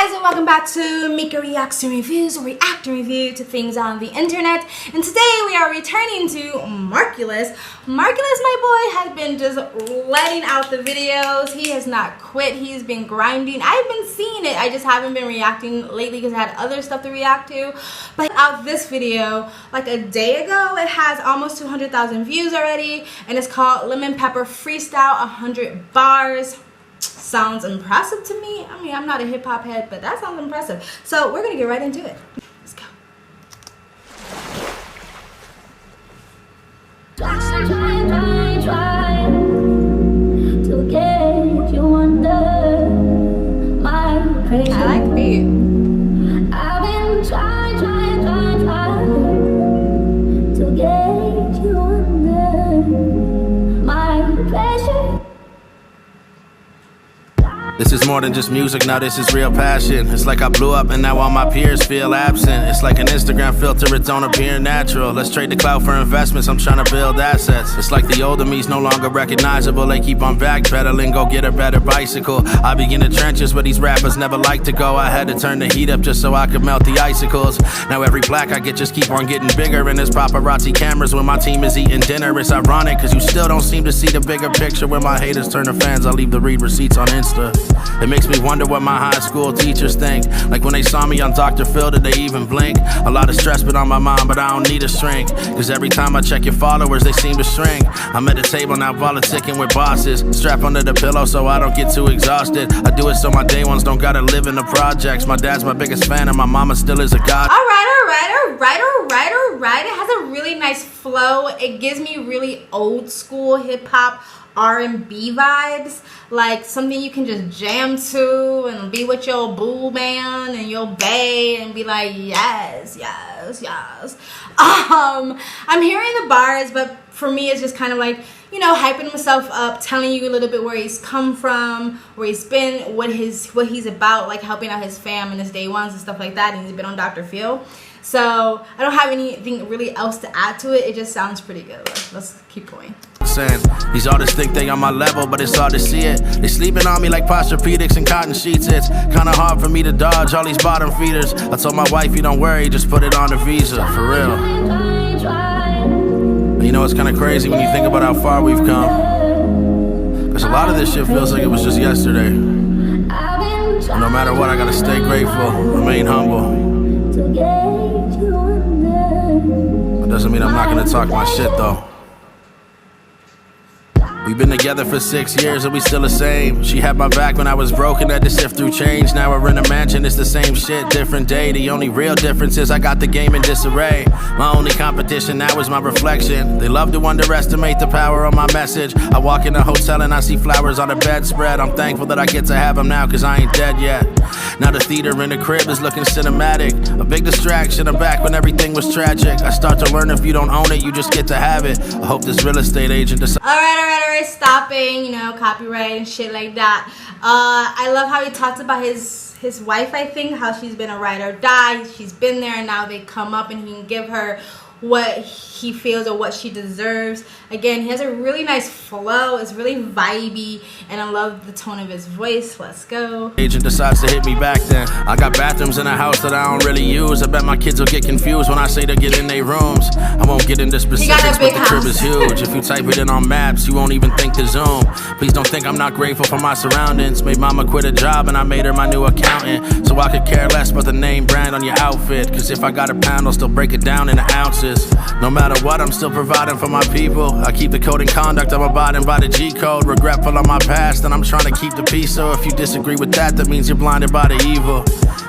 Guys, and welcome back to Mika Reacts and Reviews, or react and review to things on the internet. And today we are returning to Merkules. Merkules, my boy, has been just letting out the videos. He has not quit. He's been grinding. I've been seeing it. I just haven't been reacting lately because I had other stuff to react to. But out this video, like a day ago, it has almost 200,000 views already, and it's called Lemon Pepper Freestyle 100 Bars. Sounds impressive to me. I mean, I'm not a hip-hop head, but that sounds impressive. So we're gonna get right into it. Let's go. Try to get you under my pressure. I like the beat. I've been trying to get you under my pressure. This is more than just music, now this is real passion. It's like I blew up and now all my peers feel absent. It's like an Instagram filter, it don't appear natural. Let's trade the clout for investments, I'm trying to build assets. It's like the older me's no longer recognizable. They keep on backpedaling, go get a better bicycle. I be in the trenches where these rappers never like to go. I had to turn the heat up just so I could melt the icicles. Now every black I get just keep on getting bigger. And there's paparazzi cameras when my team is eating dinner. It's ironic cause you still don't seem to see the bigger picture. When my haters turn to fans, I leave the read receipts on Insta. It makes me wonder what my high school teachers think. Like when they saw me on Dr. Phil, did they even blink? A lot of stress been on my mind, but I don't need a shrink. Cause every time I check your followers, they seem to shrink. I'm at the table now politicking with bosses. Strap under the pillow so I don't get too exhausted. I do it so my day ones don't gotta live in the projects. My dad's my biggest fan and my mama still is a god. Alright. It has a really nice flow. It gives me really old school hip-hop R&B vibes, like something you can just jam to and be with your boo man and your bae and be like, yes. I'm hearing the bars, but for me it's just kind of like, you know, hyping himself up, telling you a little bit where he's come from, where he's been, what he's about, like helping out his fam and his day ones and stuff like that. And he's been on Dr. Phil. So I don't have anything really else to add to it. It just sounds pretty good. Let's keep going. These artists think they on my level, but it's hard to see it. They sleeping on me like posturepedics and cotton sheets. It's kinda hard for me to dodge all these bottom feeders. I told my wife, you don't worry, just put it on the visa, for real. And you know, it's kinda crazy when you think about how far we've come. Cause a lot of this shit feels like it was just yesterday. And no matter what, I gotta stay grateful, remain humble. That doesn't mean I'm not gonna talk my shit though. We've been together for 6 years and we still the same. She had my back when I was broken, had to sift through change. Now we're in a mansion, it's the same shit, different day. The only real difference is I got the game in disarray. My only competition now is my reflection. They love to underestimate the power of my message. I walk in a hotel and I see flowers on a bedspread. I'm thankful that I get to have them now cause I ain't dead yet. Now the theater in the crib is looking cinematic. A big distraction, I'm back when everything was tragic. I start to learn if you don't own it, you just get to have it. I hope this real estate agent decides. Alright, stopping, you know, copyright and shit like that. I love how he talks about his wife, I think, how she's been a ride or die. She's been there and now they come up and he can give her what he feels or what she deserves. Again, he has a really nice flow. It's really vibey and I love the tone of his voice. Let's go. Agent decides to hit me back then. I got bathrooms in a house that I don't really use. I bet my kids will get confused when I say to get in their rooms. I won't get into specifics, but the crib is huge. If you type it in on maps, you won't even think to zoom. Please don't think I'm not grateful for my surroundings. Made mama quit a job and I made her my new accountant. So I could care less about the name brand on your outfit. Cause if I got a pound, I'll still break it down into ounces. No matter what, I'm still providing for my people. I keep the code and conduct, I'm abiding by the G-code. Regretful of my past, and I'm trying to keep the peace. So if you disagree with that, that means you're blinded by the evil.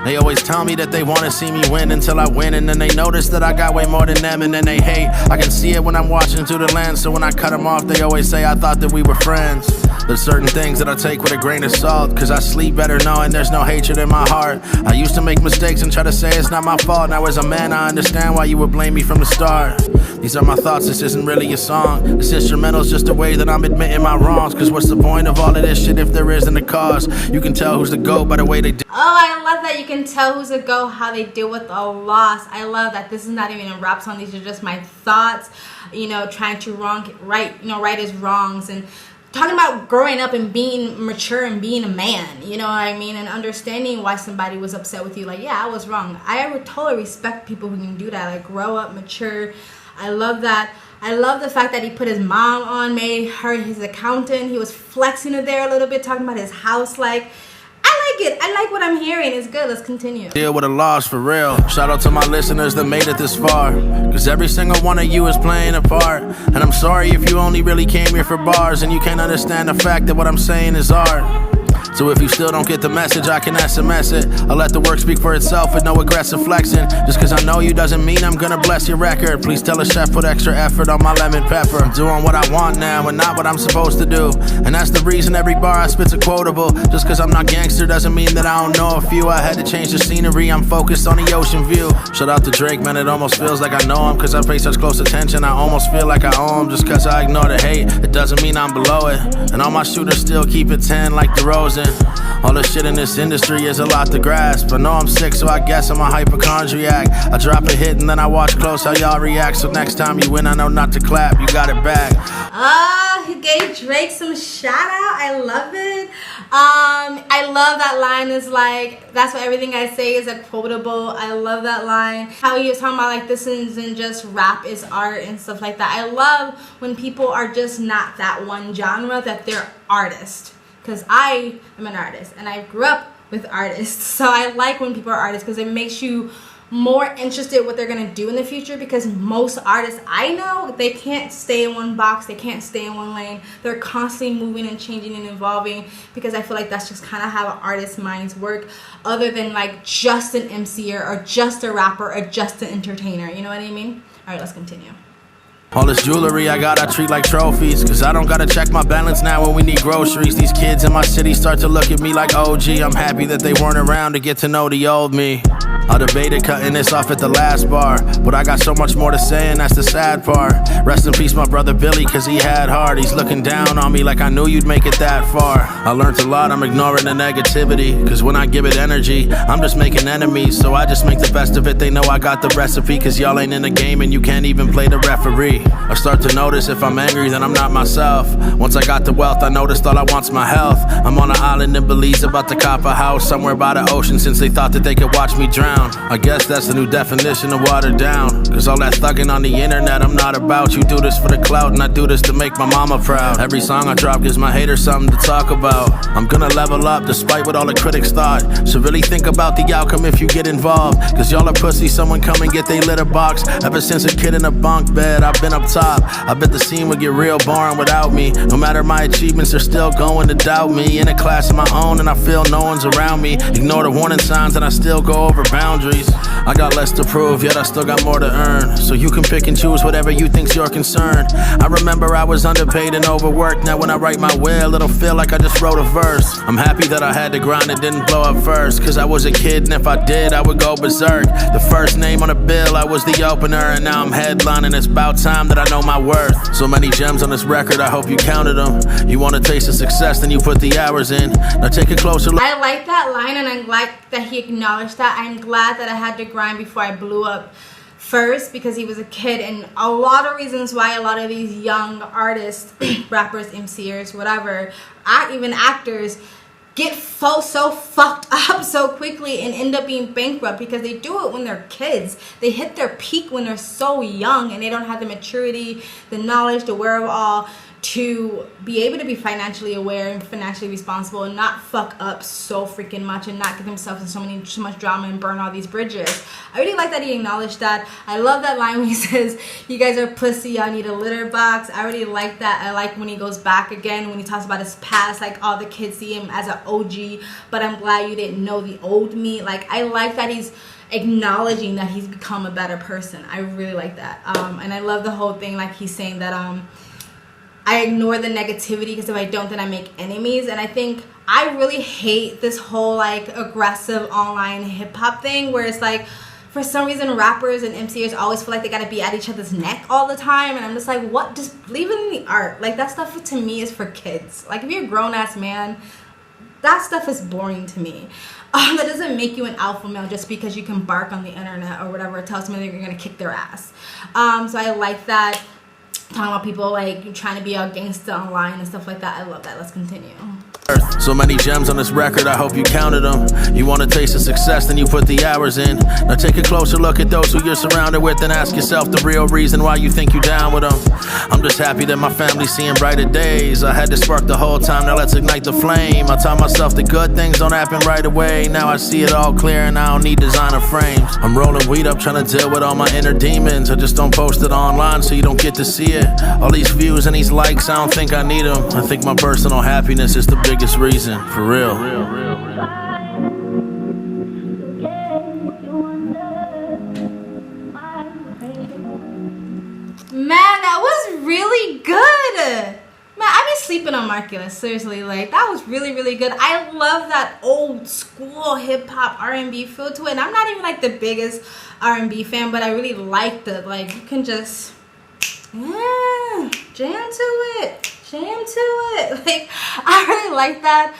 They always tell me that they want to see me win until I win, and then they notice that I got way more than them, and then they hate. I can see it when I'm watching through the lens, so when I cut them off, they always say I thought that we were friends. There's certain things that I take with a grain of salt, cause I sleep better knowing there's no hatred in my heart. I used to make mistakes and try to say it's not my fault. Now as a man I understand why you would blame me from the start. These are my thoughts, this isn't really a song. This instrumental's just a way that I'm admitting my wrongs. Cause what's the point of all of this shit if there isn't a cause? You can tell who's the GOAT by the way they do. Oh, I love that you can tell who's a GOAT, how they deal with a loss. I love that this is not even a rap song. These are just my thoughts, you know, trying to right his wrongs and talking about growing up and being mature and being a man, you know what I mean, and understanding why somebody was upset with you. Like, yeah, I was wrong. I would totally respect people who can do that, like grow up, mature. I love that. I love the fact that he put his mom on, made her his accountant. He was flexing it there a little bit, talking about his house. Like, I like it. I like what I'm hearing. It's good. Let's continue. Deal with a loss for real. Shout out to my listeners that made it this far, cause every single one of you is playing a part. And I'm sorry if you only really came here for bars and you can't understand the fact that what I'm saying is art. So if you still don't get the message, I can SMS it. I'll let the work speak for itself with no aggressive flexing. Just cause I know you doesn't mean I'm gonna bless your record. Please tell a chef put extra effort on my lemon pepper. I'm doing what I want now and not what I'm supposed to do. And that's the reason every bar I spit's a quotable. Just cause I'm not gangster doesn't mean that I don't know a few. I had to change the scenery, I'm focused on the ocean view. Shout out to Drake, man, it almost feels like I know him. Cause I pay such close attention, I almost feel like I owe him. Just cause I ignore the hate, it doesn't mean I'm below it. And all my shooters still keep it 10 like DeRozan. All the shit in this industry is a lot to grasp. I know I'm sick, so I guess I'm a hypochondriac. I drop a hit and then I watch close how y'all react. So next time you win, I know not to clap, you got it back. He gave Drake some shout out. I love it. I love that line. Is like, that's what everything I say is a quotable. I love that line. How he was talking about like this isn't just rap, it's art and stuff like that. I love when people are just not that one genre, that they're artists. Because I am an artist and I grew up with artists. So I like when people are artists because it makes you more interested in what they're going to do in the future, because most artists I know, they can't stay in one box, they can't stay in one lane. They're constantly moving and changing and evolving, because I feel like that's just kind of how artists' minds work, other than like just an MCer or just a rapper or just an entertainer. You know what I mean? All right, let's continue. All this jewelry I got, I treat like trophies. Cause I don't gotta check my balance now when we need groceries. These kids in my city start to look at me like OG. I'm happy that they weren't around to get to know the old me. I debated cutting this off at the last bar, but I got so much more to say and that's the sad part. Rest in peace my brother Billy, cause he had heart. He's looking down on me like I knew you'd make it that far. I learned a lot, I'm ignoring the negativity, cause when I give it energy, I'm just making enemies. So I just make the best of it, they know I got the recipe. Cause y'all ain't in the game and you can't even play the referee. I start to notice if I'm angry then I'm not myself. Once I got the wealth I noticed all I want's my health. I'm on an island in Belize about to cop a house somewhere by the ocean, since they thought that they could watch me drown. I guess that's the new definition of watered down. Cause all that thugging on the internet I'm not about. You do this for the clout and I do this to make my mama proud. Every song I drop gives my haters something to talk about. I'm gonna level up despite what all the critics thought. So really think about the outcome if you get involved. Cause y'all are pussy, someone come and get they litter box. Ever since a kid in a bunk bed I've been up top. I bet the scene would get real boring without me. No matter my achievements they're still going to doubt me. In a class of my own and I feel no one's around me. Ignore the warning signs and I still go over boundaries. I got less to prove, yet I still got more to earn. So you can pick and choose whatever you think's your concern. I remember I was underpaid and overworked. Now when I write my will, it'll feel like I just wrote a verse. I'm happy that I had to grind and didn't blow up first. Cause I was a kid and if I did, I would go berserk. The first name on the bill, I was the opener. And now I'm headlining, it's about time that I know my worth. So many gems on this record, I hope you counted them. You want a taste of success, then you put the hours in. Now take a closer look. I like that line and I like that he acknowledged that. I'm glad that I had to grind before I blew up first, because he was a kid, and a lot of reasons why a lot of these young artists, rappers, MCers, whatever, even actors, get so fucked up so quickly and end up being bankrupt, because they do it when they're kids. They hit their peak when they're so young and they don't have the maturity, the knowledge, the wherewithal to be able to be financially aware and financially responsible and not fuck up so freaking much and not get themselves in so much drama and burn all these bridges. I really like that he acknowledged that. I love that line when he says, you guys are pussy, y'all need a litter box. I really like that. I like when he goes back again, when he talks about his past, like all the kids see him as an OG, but I'm glad you didn't know the old me. Like, I like that he's acknowledging that he's become a better person. I really like that. And I love the whole thing, like he's saying that I ignore the negativity, because if I don't, then I make enemies. And I think I really hate this whole like aggressive online hip hop thing, where it's like, for some reason rappers and MCers always feel like they gotta be at each other's neck all the time, and I'm just like, what? Just leave it in the art. Like, that stuff to me is for kids. Like, if you're a grown-ass man, that stuff is boring to me. That doesn't make you an alpha male just because you can bark on the internet or whatever, tell somebody you're gonna kick their ass. So I like that talking about people like trying to be all gangsta online and stuff like that. I love that. Let's continue. So many gems on this record, I hope you counted them. You want a taste of success, then you put the hours in. Now take a closer look at those who you're surrounded with and ask yourself the real reason why you think you down with them. I'm just happy that my family's seeing brighter days. I had to spark the whole time, now let's ignite the flame. I tell myself the good things don't happen right away. Now I see it all clear and I don't need designer frames. I'm rolling weed up trying to deal with all my inner demons. I just don't post it online so you don't get to see it. All these views and these likes, I don't think I need them. I think my personal happiness is the biggest reason, for real. Man, that was really good. Man, I be sleeping on Merkules, seriously. Like, that was really, really good. I love that old school hip-hop R&B feel to it. And I'm not even like the biggest R&B fan, but I really liked it. Like, you can just, yeah, jam to it. Like, I really like that.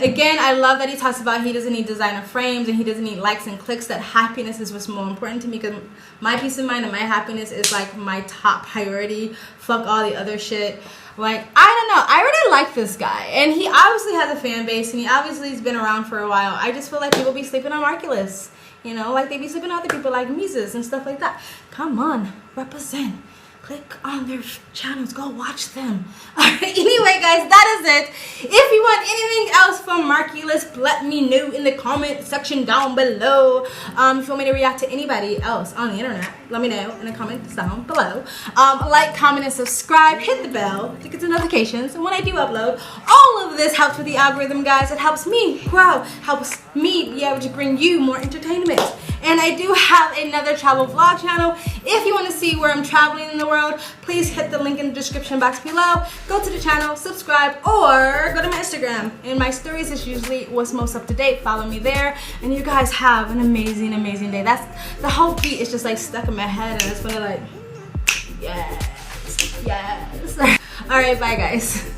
Again, I love that he talks about he doesn't need designer frames and he doesn't need likes and clicks, that happiness is what's more important to me, because my peace of mind and my happiness is like my top priority. Fuck all the other shit. Like, I don't know, I really like this guy, and he obviously has a fan base, and he obviously has been around for a while. I just feel like people be sleeping on Merkules, you know, like they be sleeping on other people like Mises and stuff like that. Come on, represent. Click on their channels, go watch them. Alright, anyway guys, that is it. If you want anything else from Merkules, let me know in the comment section down below. If you want me to react to anybody else on the internet, let me know in the comments down below. Like, comment, and subscribe. Hit the bell to get the notifications. And when I do upload, all of this helps with the algorithm, guys. It helps me grow, helps me be able to bring you more entertainment. And I do have another travel vlog channel. If you want to see where I'm traveling in the world, please hit the link in the description box below. Go to the channel, subscribe, or go to my Instagram. And my stories is usually what's most up to date. Follow me there. And you guys have an amazing, amazing day. That's the whole beat is just like stuck in my head, and it's really like, yes, yes. All right, bye guys.